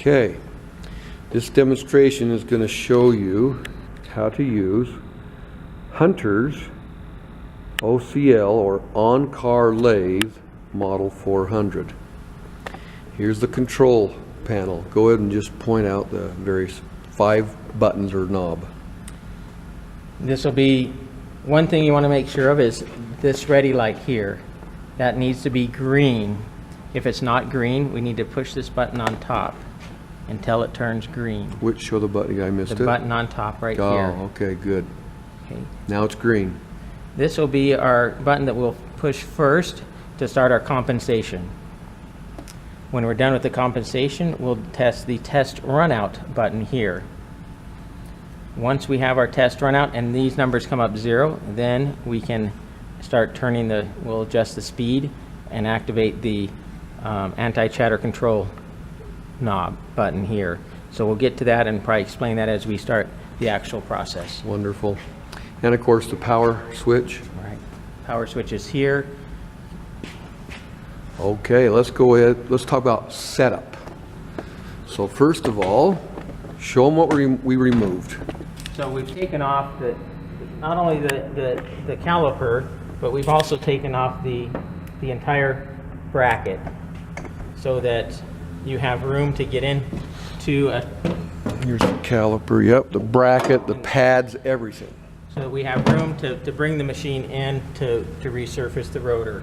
Okay, this demonstration is going to show you how to use Hunter's OCL or on-car lathe model 400. Here's the control panel. Go ahead and just point out the various 5 buttons or knob. This will be one thing you want to make sure of is this ready light here. That needs to be green. If it's not green, we need to push this button on top until it turns green. Which show the button? I missed it. The button on top right here. Oh, okay, good. Okay. Now it's green. This will be our button that we'll push first to start our compensation. When we're done with the compensation, we'll test the test runout button here. Once we have our test runout and these numbers come up 0, then we can start turning we'll adjust the speed and activate the anti-chatter control knob button here. So we'll get to that and probably explain that as we start the actual process. Wonderful. And of course the power switch. Right. Power switch is here. Okay, let's go ahead. Let's talk about setup. So first of all, show them what we removed. So we've taken off not only the caliper, but we've also taken off the entire bracket so that you have room to get in to here's the caliper, yep, the bracket, the pads, everything. So we have room to bring the machine in to resurface the rotor.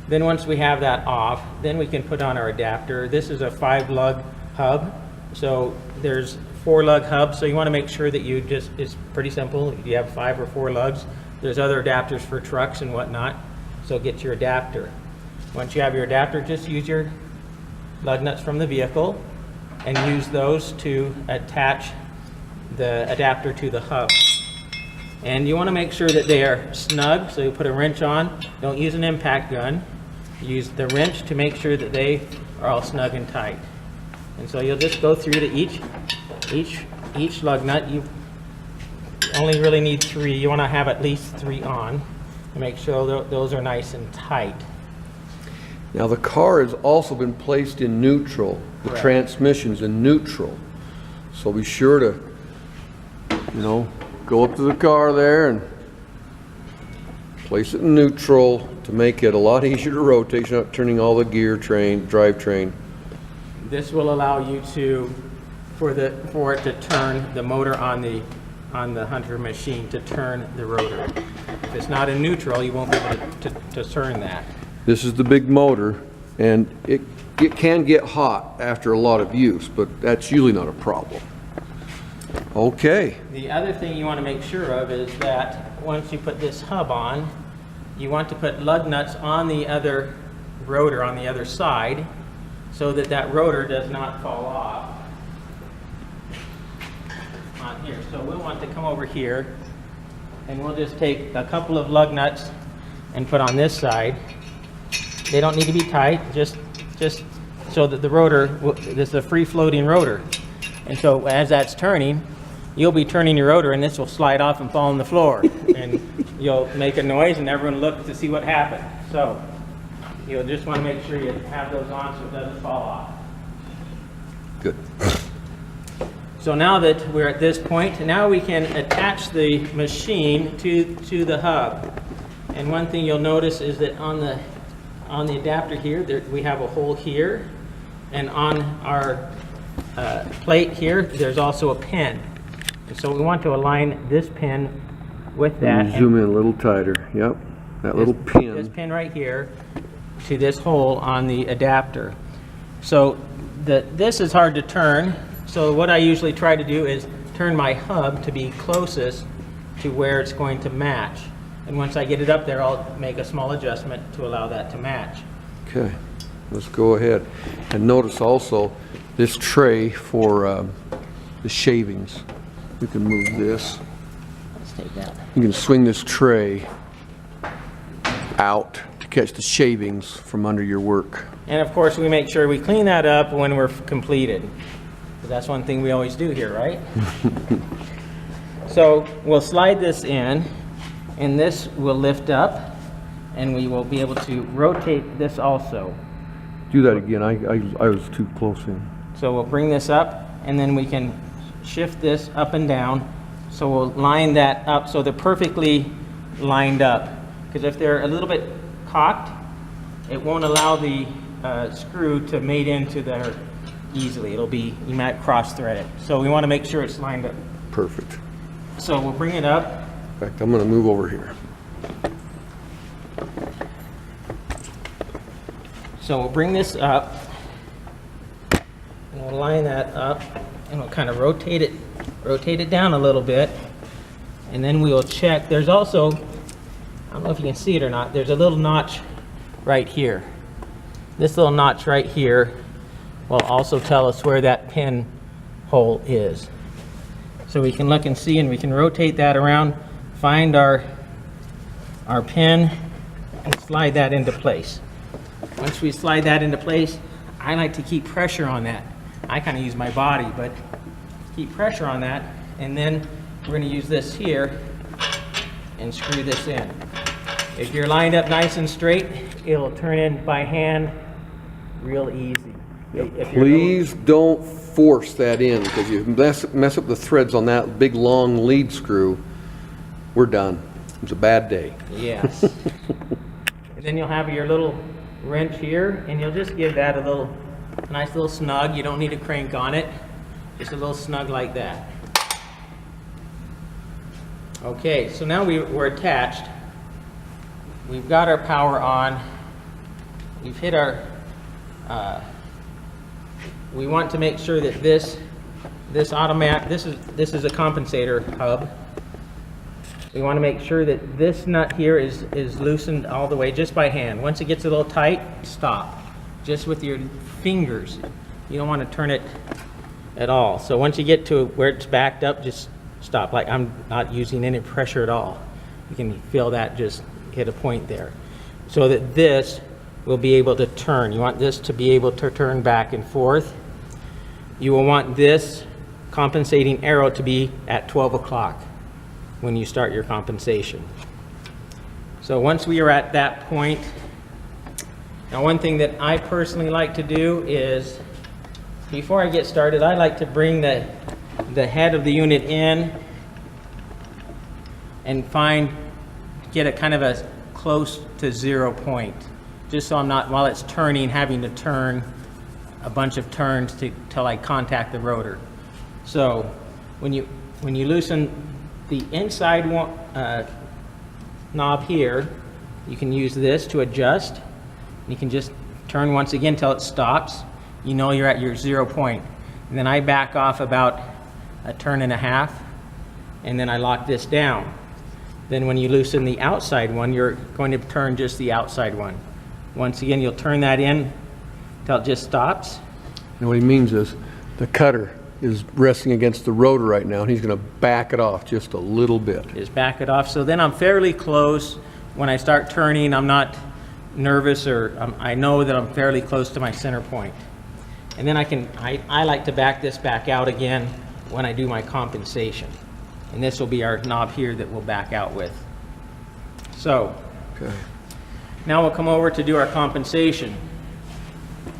Then once we have that off, then we can put on our adapter. This is a 5-lug hub. So there's 4 lug hubs, so you want to make sure that it's pretty simple. You have 5 or 4 lugs. There's other adapters for trucks and whatnot, so get your adapter. Once you have your adapter, just use your lug nuts from the vehicle and use those to attach the adapter to the hub. And you want to make sure that they are snug, so you put a wrench on. Don't use an impact gun. Use the wrench to make sure that they are all snug and tight. And so you'll just go through to each lug nut. You only really need 3. You want to have at least 3 on to make sure those are nice and tight. Now the car has also been placed in neutral. The Correct. transmission's in neutral. So be sure to, go up to the car there and place it in neutral to make it a lot easier to rotate. You're not turning all the drivetrain. This will allow you for it to turn the motor on the Hunter machine to turn the rotor. If it's not in neutral, you won't be able to turn that. This is the big motor, and it can get hot after a lot of use, but that's usually not a problem. Okay. The other thing you want to make sure of is that once you put this hub on, you want to put lug nuts on the other rotor on the other side so that rotor does not fall off on here. So we'll want to come over here and we'll just take a couple of lug nuts and put on this side. They don't need to be tight, just so that the rotor, this is a free-floating rotor. And so as that's turning, you'll be turning your rotor and this will slide off and fall on the floor. And you'll make a noise and everyone look to see what happened. So you'll just want to make sure you have those on so it doesn't fall off. Good. So now that we're at this point, now we can attach the machine to the hub. And one thing you'll notice is that on the adapter here, we have a hole here, and on our plate here, there's also a pin. And so we want to align this pin with that. Zoom in a little tighter. Yep, that little pin. This pin right here to this hole on the adapter. So this is hard to turn. So what I usually try to do is turn my hub to be closest to where it's going to match. And once I get it up there, I'll make a small adjustment to allow that to match. Okay, let's go ahead. And notice also this tray for the shavings. We can move this. Let's take that. You can swing this tray out to catch the shavings from under your work. And of course, we make sure we clean that up when we're completed. Because that's one thing we always do here, right? So we'll slide this in, and this will lift up, and we will be able to rotate this also. Do that again. I was too close in. So we'll bring this up, and then we can shift this up and down. So we'll line that up so they're perfectly lined up. Because if they're a little bit cocked, it won't allow the screw to mate into there easily. It'll be, you might cross thread it. So we want to make sure it's lined up. Perfect. So we'll bring it up. In fact, I'm going to move over here. So we'll bring this up, and we'll line that up, and we'll kind of rotate it down a little bit, and then we will check. There's also, I don't know if you can see it or not, there's a little notch right here. This little notch right here will also tell us where that pin hole is. So we can look and see, and we can rotate that around, find our pin, and slide that into place. Once we slide that into place, I like to keep pressure on that. I kind of use my body, but keep pressure on that, and then we're going to use this here and screw this in. If you're lined up nice and straight, it'll turn in by hand real easy. Please don't force that in, because you mess up the threads on that big long lead screw. We're done. It's a bad day. Yes. And then you'll have your little wrench here, and you'll just give that a nice little snug. You don't need a crank on it, just a little snug like that. Okay, so now we're attached. We've got our power on. We've hit our we want to make sure that this is a compensator hub. We want to make sure that this nut here is loosened all the way just by hand. Once it gets a little tight, stop. Just with your fingers. You don't want to turn it at all. So once you get to where it's backed up, just stop. Like, I'm not using any pressure at all. You can feel that just hit a point there. So that this will be able to turn. You want this to be able to turn back and forth. You will want this compensating arrow to be at 12 o'clock. When you start your compensation. So once we are at that point, now one thing that I personally like to do is, before I get started, I like to bring the head of the unit in and get a kind of a close to 0 point, just so I'm not, while it's turning, having to turn a bunch of turns till I contact the rotor. So when you loosen the inside knob here, you can use this to adjust. You can just turn once again till it stops. You know you're at your 0 point. And then I back off about a turn and a half, and then I lock this down. Then when you loosen the outside one, you're going to turn just the outside one. Once again, you'll turn that in till it just stops. And what he means is the cutter is resting against the rotor right now, and he's going to back it off just a little bit. Just back it off. So then I'm fairly close. When I start turning, I'm not nervous, or I know that I'm fairly close to my center point. And then I like to back this back out again when I do my compensation. And this will be our knob here that we'll back out with. So, okay. Now we'll come over to do our compensation.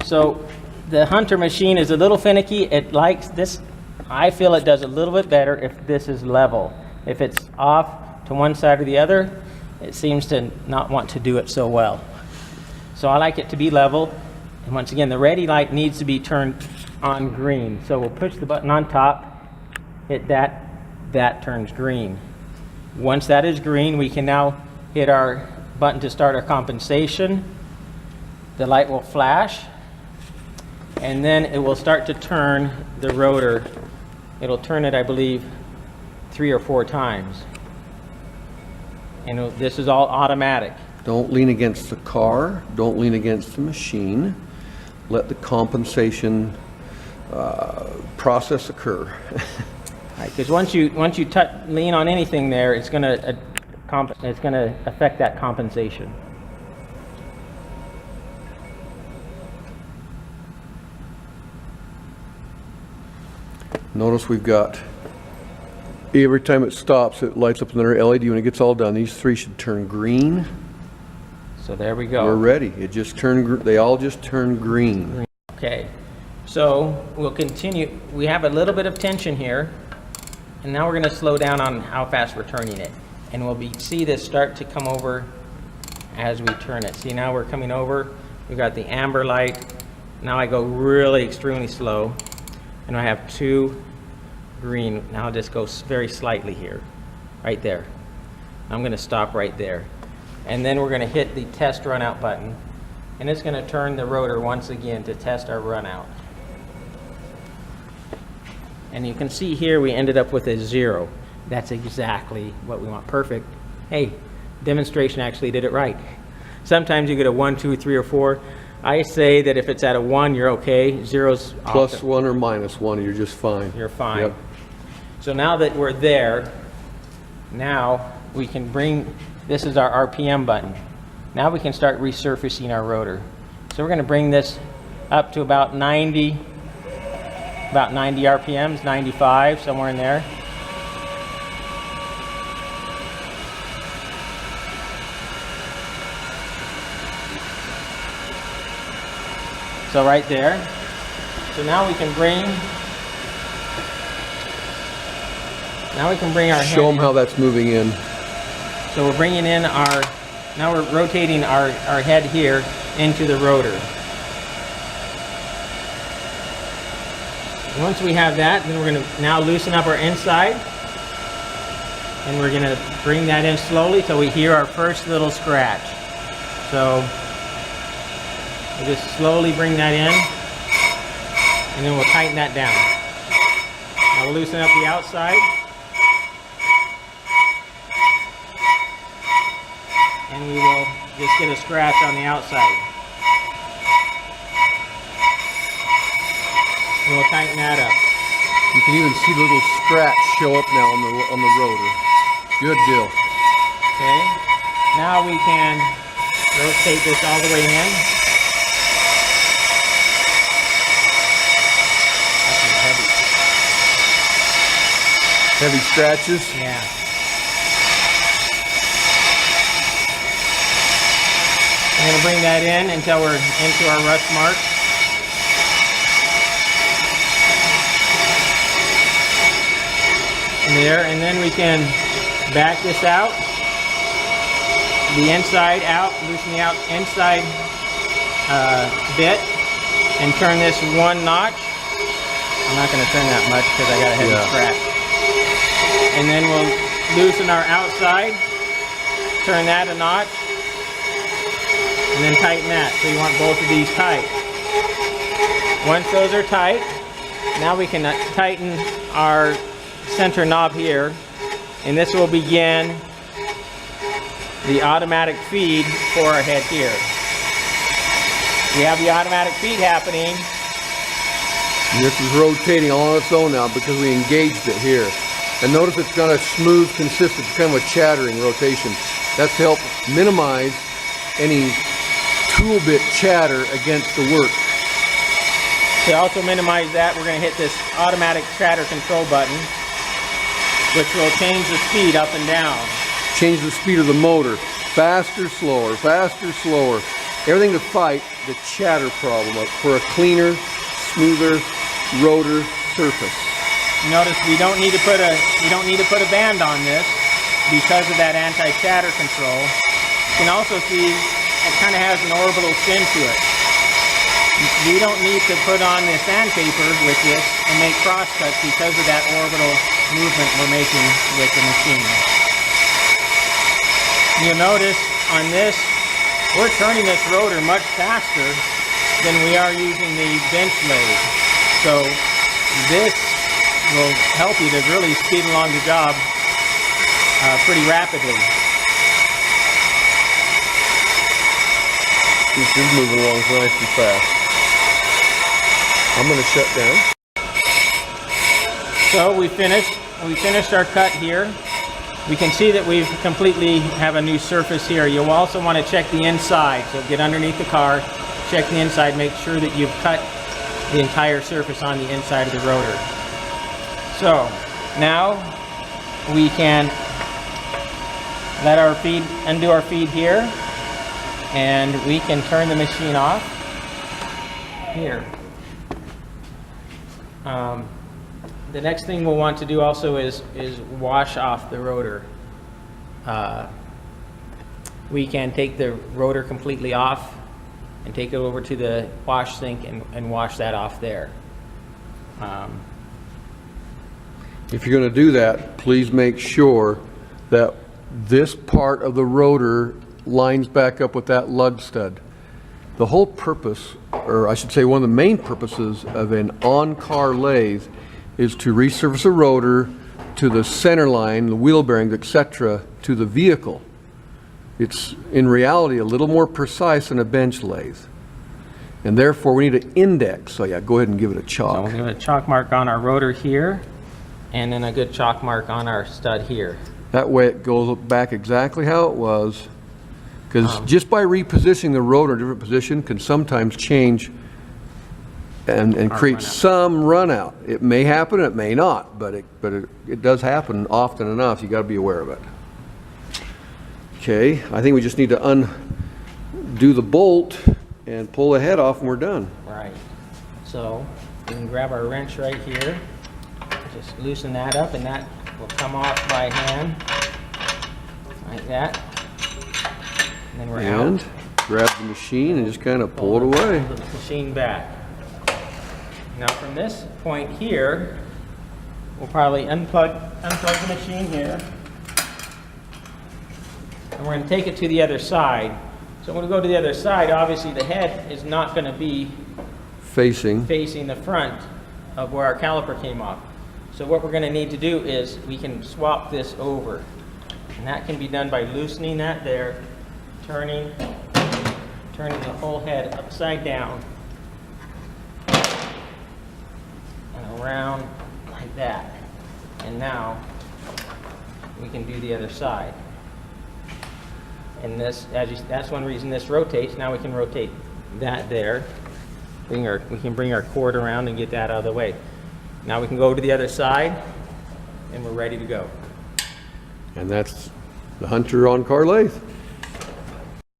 So the Hunter machine is a little finicky. It likes this. I feel it does a little bit better if this is level. If it's off to one side or the other, it seems to not want to do it so well. So I like it to be level. And once again, the ready light needs to be turned on green. So we'll push the button on top, hit that, that turns green. Once that is green, we can now hit our button to start our compensation. The light will flash, and then it will start to turn the rotor. It'll turn it, I believe, 3 or 4 times. And this is all automatic. Don't lean against the car. Don't lean against the machine. Let the compensation process occur. Because once you lean on anything there, it's going to affect that compensation. Notice we've got, every time it stops, it lights up another LED. When it gets all done, these 3 should turn green. So there we go. We're ready. It just turned. They all just turned green. Okay. So we'll continue. We have a little bit of tension here, and now we're going to slow down on how fast we're turning it. And we'll see this start to come over as we turn it. See, now we're coming over. We've got the amber light. Now I go really extremely slow, and I have 2 green. Now I'll just go very slightly here, right there. I'm going to stop right there. And then we're going to hit the test run out button, and it's going to turn the rotor once again to test our run out. And you can see here we ended up with a 0. That's exactly what we want. Perfect. Hey, demonstration actually did it right. Sometimes you get a 1, 2, 3, or 4. I say that if it's at a 1, you're okay. 0's Plus 1 or minus 1, you're just fine. You're fine. Yep. So now that we're there, now we can bring, this is our RPM button. Now we can start resurfacing our rotor. So we're going to bring this up to about 90 RPMs, 95, somewhere in there. So right there. So now we can bring our head Show them how that's moving in. So we're bringing in now we're rotating our head here into the rotor. And once we have that, then we're going to now loosen up our inside. And we're going to bring that in slowly till we hear our first little scratch. So we'll just slowly bring that in, and then we'll tighten that down. Now we'll loosen up the outside. And we will just get a scratch on the outside. And we'll tighten that up. You can even see the little scratch show up now on the rotor. Good deal. Okay. Now we can rotate this all the way in. That's Heavy scratches. Yeah. I'm going to bring that in until we're into our rust mark. There, and then we can back this out, the inside out, loosen the inside bit, and turn this 1 notch. I'm not going to turn that much because I got a heavy scratch. And then we'll loosen our outside, turn that a notch, and then tighten that. So you want both of these tight. Once those are tight, now we can tighten our center knob here, and this will begin the automatic feed for our head here. We have the automatic feed happening. And this is rotating all on its own now because we engaged it here. And notice it's got a smooth, consistent, kind of a chattering rotation. That's to help minimize any tool bit chatter against the work. To also minimize that, we're going to hit this automatic chatter control button, which will change the speed up and down. Change the speed of the motor. Faster, slower, faster, slower. Everything to fight the chatter problem for a cleaner, smoother rotor surface. Notice we don't need to put a band on this because of that anti-chatter control. You can also see it kind of has an orbital spin to it. We don't need to put on the sandpaper with this and make cross cuts because of that orbital movement we're making with the machine. You'll notice on this, we're turning this rotor much faster than we are using the bench lathe. So this will help you to really speed along the job pretty rapidly. This is moving along nice and fast. I'm going to shut down. So we finished our cut here. We can see that we've completely have a new surface here. You'll also want to check the inside. So get underneath the car, check the inside, make sure that you've cut the entire surface on the inside of the rotor. So now we can let our feed, undo our feed here, and we can turn the machine off here. The next thing we'll want to do also is wash off the rotor. We can take the rotor completely off and take it over to the wash sink and wash that off there. If you're going to do that, please make sure that this part of the rotor lines back up with that lug stud. The whole purpose, or I should say one of the main purposes of an on-car lathe is to resurface a rotor to the center line, the wheel bearings, etc., to the vehicle. It's in reality a little more precise than a bench lathe. And therefore we need an index. So yeah, go ahead and give it a So chalk. we'll give it a chalk mark on our rotor here, and then a good chalk mark on our stud here. That way it goes back exactly how it was. Because just by repositioning the rotor in a different position can sometimes change and create some run out. It may happen, it may not, but it does happen often enough. You got to be aware of it. Okay, I think we just need to undo the bolt and pull the head off and we're done. Right. So we can grab our wrench right here, just loosen that up, and that will come off by hand, like that. And then we're And out. grab the machine and just kind of pull it away. Pull the machine back. Now from this point here, we'll probably unplug the machine here. And we're going to take it to the other side. So when we go to the other side, obviously the head is not going to be Facing. the front of where our caliper came off. So what we're going to need to do is we can swap this over. And that can be done by loosening that there, turning the whole head upside down and around like that. And now we can do the other side. And this, that's one reason this rotates. Now we can rotate that there. We can bring our cord around and get that out of the way. Now we can go to the other side, and we're ready to go. And that's the Hunter on-car lathe.